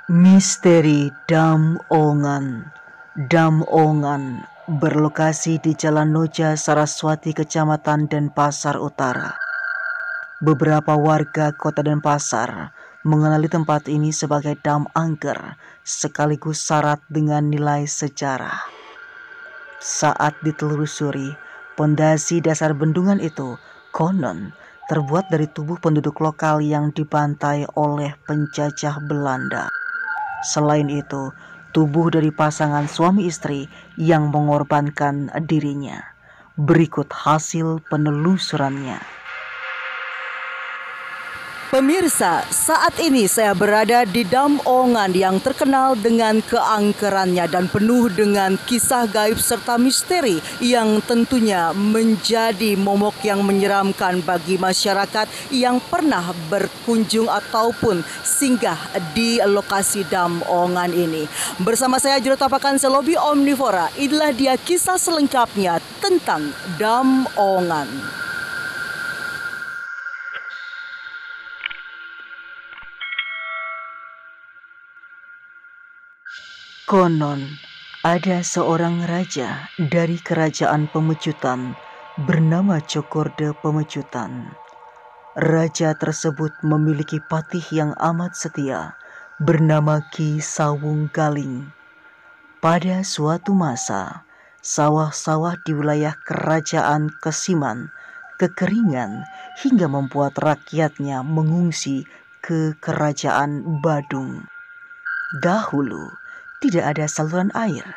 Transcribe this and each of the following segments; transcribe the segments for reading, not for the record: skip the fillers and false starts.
Misteri Dam Ongan. Dam Ongan berlokasi di Jalan Noja Saraswati, Kecamatan Denpasar Utara. Beberapa warga kota Denpasar mengenali tempat ini sebagai dam angker, sekaligus syarat dengan nilai sejarah. Saat ditelusuri, pondasi dasar bendungan itu konon terbuat dari tubuh penduduk lokal yang dibantai oleh penjajah Belanda. Selain itu, tubuh dari pasangan suami istri yang mengorbankan dirinya. Berikut hasil penelusurannya. Pemirsa, saat ini saya berada di Dam Ongan yang terkenal dengan keangkerannya dan penuh dengan kisah gaib serta misteri yang tentunya menjadi momok yang menyeramkan bagi masyarakat yang pernah berkunjung ataupun singgah di lokasi Dam Ongan ini. Bersama saya Jurutapakan Selobi Omnivora, inilah dia kisah selengkapnya tentang Dam Ongan. Konon, ada seorang raja dari kerajaan Pemecutan bernama Cokorde Pemecutan. Raja tersebut memiliki patih yang amat setia bernama Ki Sawung Galing. Pada suatu masa, sawah-sawah di wilayah kerajaan Kesiman kekeringan hingga membuat rakyatnya mengungsi ke kerajaan Badung. Dahulu, tidak ada saluran air.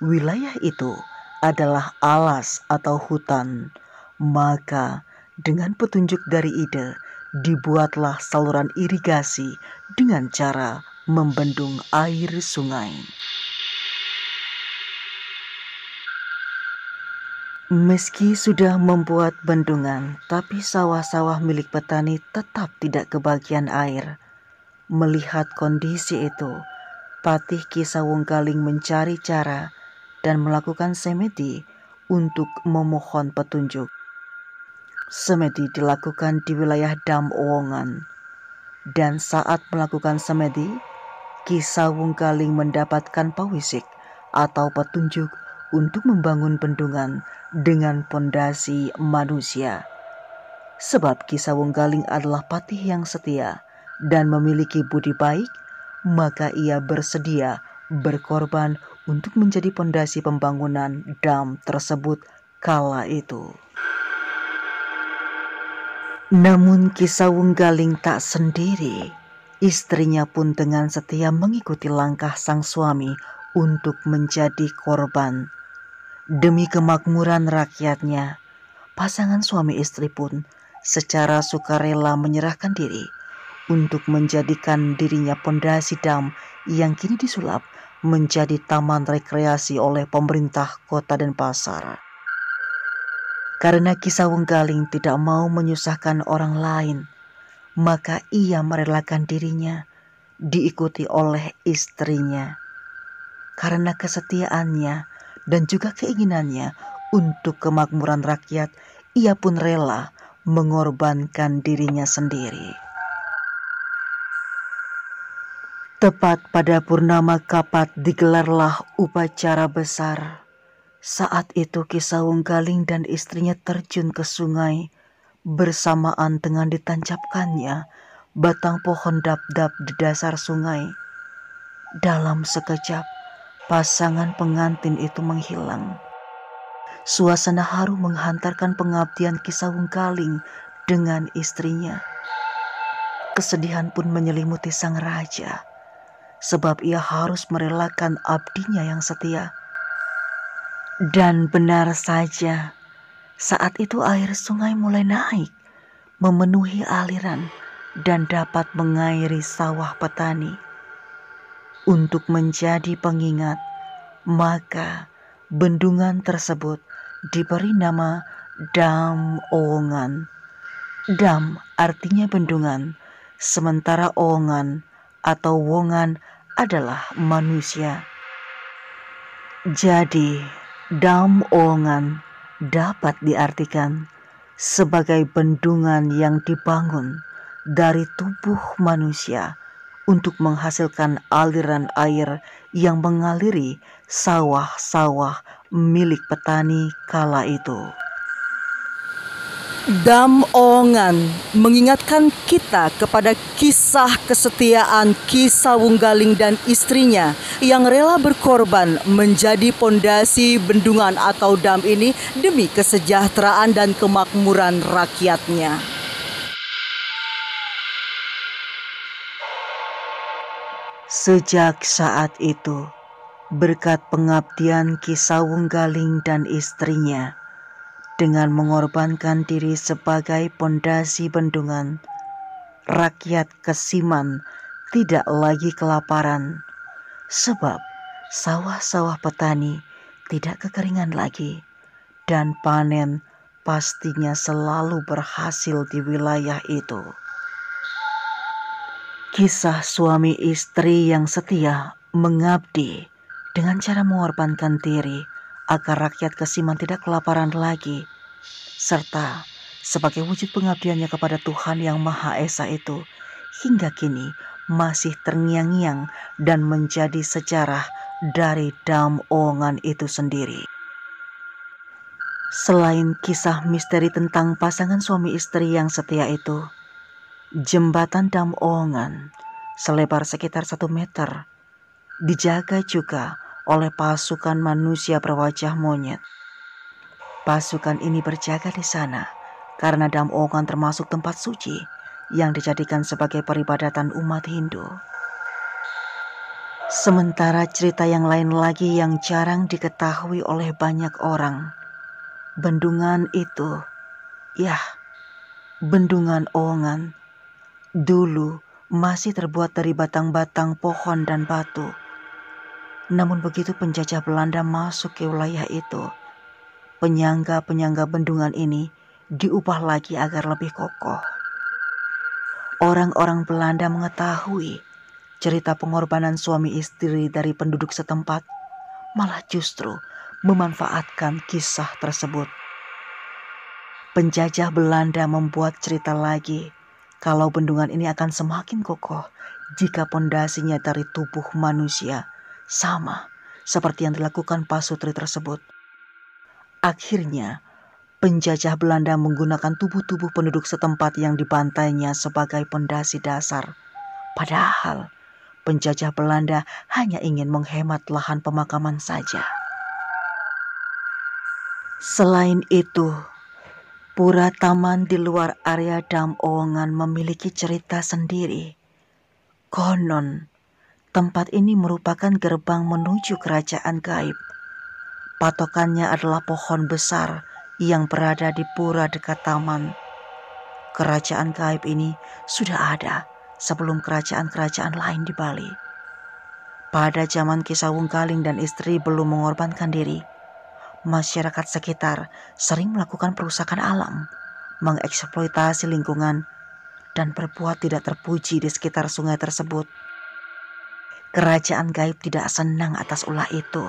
Wilayah itu adalah alas atau hutan. Maka dengan petunjuk dari ide, dibuatlah saluran irigasi dengan cara membendung air sungai. Meski sudah membuat bendungan, tapi sawah-sawah milik petani tetap tidak kebagian air. Melihat kondisi itu, Patih Ki Sawung Galing mencari cara dan melakukan semedi untuk memohon petunjuk. Semedi dilakukan di wilayah Dam Ongan, dan saat melakukan semedi, Ki Sawung Galing mendapatkan pawisik atau petunjuk untuk membangun bendungan dengan pondasi manusia. Sebab Ki Sawung Galing adalah patih yang setia dan memiliki budi baik, maka ia bersedia berkorban untuk menjadi pondasi pembangunan dam tersebut kala itu. Namun Ki Sawung Galing tak sendiri. Istrinya pun dengan setia mengikuti langkah sang suami untuk menjadi korban. Demi kemakmuran rakyatnya, pasangan suami istri pun secara sukarela menyerahkan diri untuk menjadikan dirinya pondasi dam yang kini disulap menjadi taman rekreasi oleh pemerintah kota Denpasar. Karena Ki Sawung Galing tidak mau menyusahkan orang lain, maka ia merelakan dirinya diikuti oleh istrinya. Karena kesetiaannya dan juga keinginannya untuk kemakmuran rakyat, ia pun rela mengorbankan dirinya sendiri. Tepat pada purnama Kapat digelarlah upacara besar. Saat itu Ki Sawung Galing dan istrinya terjun ke sungai bersamaan dengan ditancapkannya batang pohon dap-dap di dasar sungai. Dalam sekejap, pasangan pengantin itu menghilang. Suasana haru menghantarkan pengabdian Ki Sawung Galing dengan istrinya. Kesedihan pun menyelimuti sang raja, sebab ia harus merelakan abdinya yang setia. Dan benar saja, saat itu air sungai mulai naik, memenuhi aliran dan dapat mengairi sawah petani. Untuk menjadi pengingat, maka bendungan tersebut diberi nama Dam Ongan. Dam artinya bendungan, sementara Ongan atau Wongan adalah manusia. Jadi, Dam Ongan dapat diartikan sebagai bendungan yang dibangun dari tubuh manusia untuk menghasilkan aliran air yang mengaliri sawah-sawah milik petani kala itu. Dam Ongan mengingatkan kita kepada kisah kesetiaan Ki Sawunggaling dan istrinya yang rela berkorban menjadi pondasi bendungan atau dam ini demi kesejahteraan dan kemakmuran rakyatnya. Sejak saat itu, berkat pengabdian Ki Sawunggaling dan istrinya, dengan mengorbankan diri sebagai pondasi bendungan, rakyat Kesiman tidak lagi kelaparan, sebab sawah-sawah petani tidak kekeringan lagi, dan panen pastinya selalu berhasil di wilayah itu. Kisah suami istri yang setia mengabdi dengan cara mengorbankan diri agar rakyat Kesiman tidak kelaparan lagi, serta sebagai wujud pengabdiannya kepada Tuhan yang Maha Esa itu, hingga kini masih terngiang-ngiang dan menjadi sejarah dari Dam Ongan itu sendiri. Selain kisah misteri tentang pasangan suami istri yang setia itu, jembatan Dam Ongan selebar sekitar 1 meter dijaga juga oleh pasukan manusia berwajah monyet. Pasukan ini berjaga di sana karena Dam Ongan termasuk tempat suci yang dijadikan sebagai peribadatan umat Hindu. Sementara cerita yang lain lagi yang jarang diketahui oleh banyak orang, bendungan itu, bendungan Ongan, dulu masih terbuat dari batang-batang pohon dan batu. Namun begitu penjajah Belanda masuk ke wilayah itu, penyangga-penyangga bendungan ini diubah lagi agar lebih kokoh. Orang-orang Belanda mengetahui cerita pengorbanan suami istri dari penduduk setempat, malah justru memanfaatkan kisah tersebut. Penjajah Belanda membuat cerita lagi kalau bendungan ini akan semakin kokoh jika pondasinya dari tubuh manusia, sama seperti yang dilakukan pasutri tersebut. Akhirnya, penjajah Belanda menggunakan tubuh-tubuh penduduk setempat yang dibantainya sebagai pondasi dasar. Padahal, penjajah Belanda hanya ingin menghemat lahan pemakaman saja. Selain itu, pura taman di luar area Dam Ongan memiliki cerita sendiri. Konon, tempat ini merupakan gerbang menuju kerajaan gaib. Patokannya adalah pohon besar yang berada di pura dekat taman. Kerajaan gaib ini sudah ada sebelum kerajaan-kerajaan lain di Bali. Pada zaman Ki Sawunggaling dan istri belum mengorbankan diri, masyarakat sekitar sering melakukan perusakan alam, mengeksploitasi lingkungan, dan berbuat tidak terpuji di sekitar sungai tersebut. Kerajaan gaib tidak senang atas ulah itu,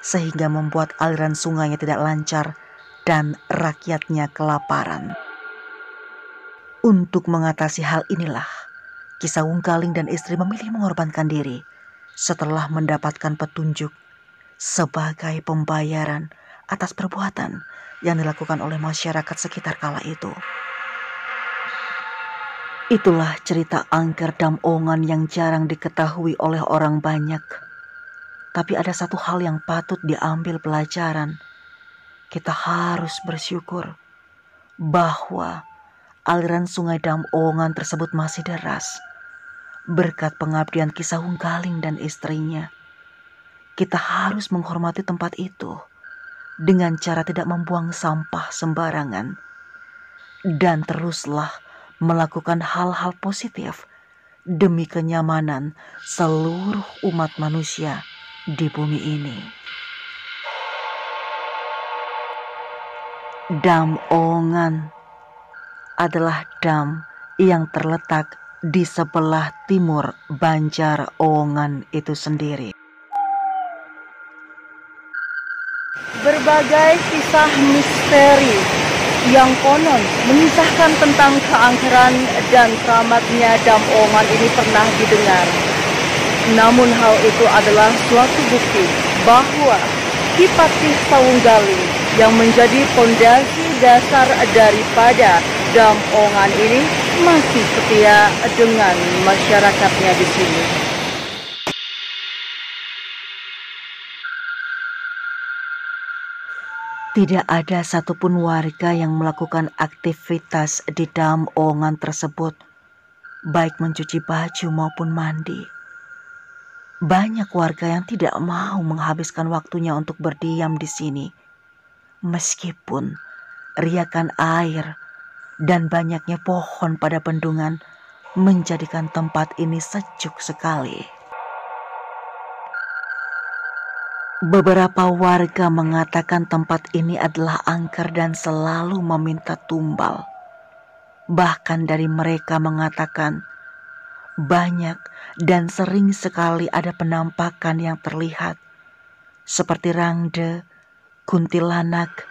sehingga membuat aliran sungainya tidak lancar dan rakyatnya kelaparan. Untuk mengatasi hal inilah, Ki Sawunggaling dan istri memilih mengorbankan diri setelah mendapatkan petunjuk sebagai pembayaran atas perbuatan yang dilakukan oleh masyarakat sekitar kala itu. Itulah cerita angker Dam Ongan yang jarang diketahui oleh orang banyak. Tapi ada satu hal yang patut diambil pelajaran. Kita harus bersyukur bahwa aliran sungai Dam Ongan tersebut masih deras. Berkat pengabdian Ki Sawunggaling dan istrinya, kita harus menghormati tempat itu dengan cara tidak membuang sampah sembarangan. Dan teruslah melakukan hal-hal positif demi kenyamanan seluruh umat manusia di bumi ini. Dam Ongan adalah dam yang terletak di sebelah timur Banjar Ongan itu sendiri. Berbagai kisah misteri yang konon mengisahkan tentang keangkeran dan keramatnya Dam Ongan ini pernah didengar. Namun hal itu adalah suatu bukti bahwa Ki Patih Sawunggaling yang menjadi fondasi dasar daripada Dam Ongan ini masih setia dengan masyarakatnya di sini. Tidak ada satupun warga yang melakukan aktivitas di Dam Ongan tersebut, baik mencuci baju maupun mandi. Banyak warga yang tidak mau menghabiskan waktunya untuk berdiam di sini, meskipun riakan air dan banyaknya pohon pada bendungan menjadikan tempat ini sejuk sekali. Beberapa warga mengatakan tempat ini adalah angker dan selalu meminta tumbal. Bahkan dari mereka mengatakan banyak dan sering sekali ada penampakan yang terlihat seperti rangde, kuntilanak,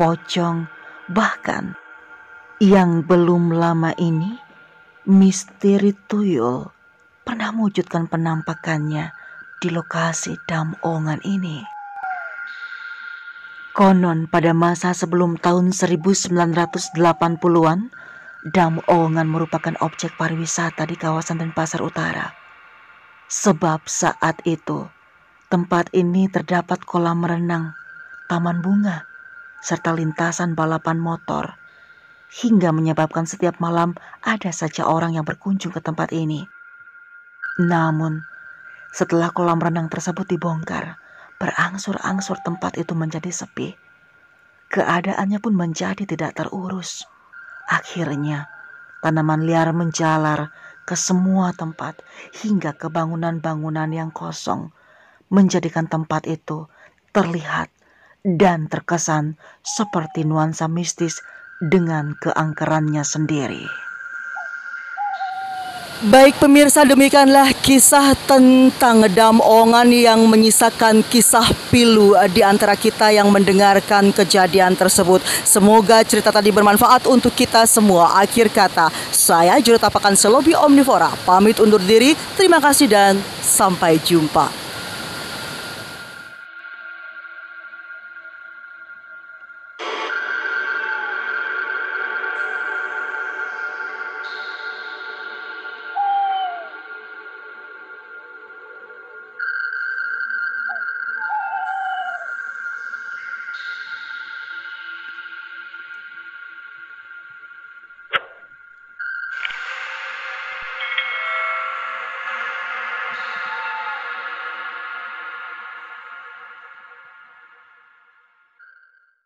pocong, bahkan yang belum lama ini misteri tuyul pernah mewujudkan penampakannya di lokasi Dam Ongan ini. Konon pada masa sebelum tahun 1980-an, Dam Ongan merupakan objek pariwisata di kawasan Denpasar Utara. Sebab saat itu, tempat ini terdapat kolam renang, taman bunga, serta lintasan balapan motor, hingga menyebabkan setiap malam ada saja orang yang berkunjung ke tempat ini. Namun, setelah kolam renang tersebut dibongkar, berangsur-angsur tempat itu menjadi sepi. Keadaannya pun menjadi tidak terurus. Akhirnya, tanaman liar menjalar ke semua tempat hingga ke bangunan-bangunan yang kosong, menjadikan tempat itu terlihat dan terkesan seperti nuansa mistis dengan keangkerannya sendiri. Baik pemirsa, demikianlah kisah tentang Dam Ongan yang menyisakan kisah pilu di antara kita yang mendengarkan kejadian tersebut. Semoga cerita tadi bermanfaat untuk kita semua. Akhir kata, saya Jurutapakan Selobi Omnivora pamit undur diri. Terima kasih dan sampai jumpa.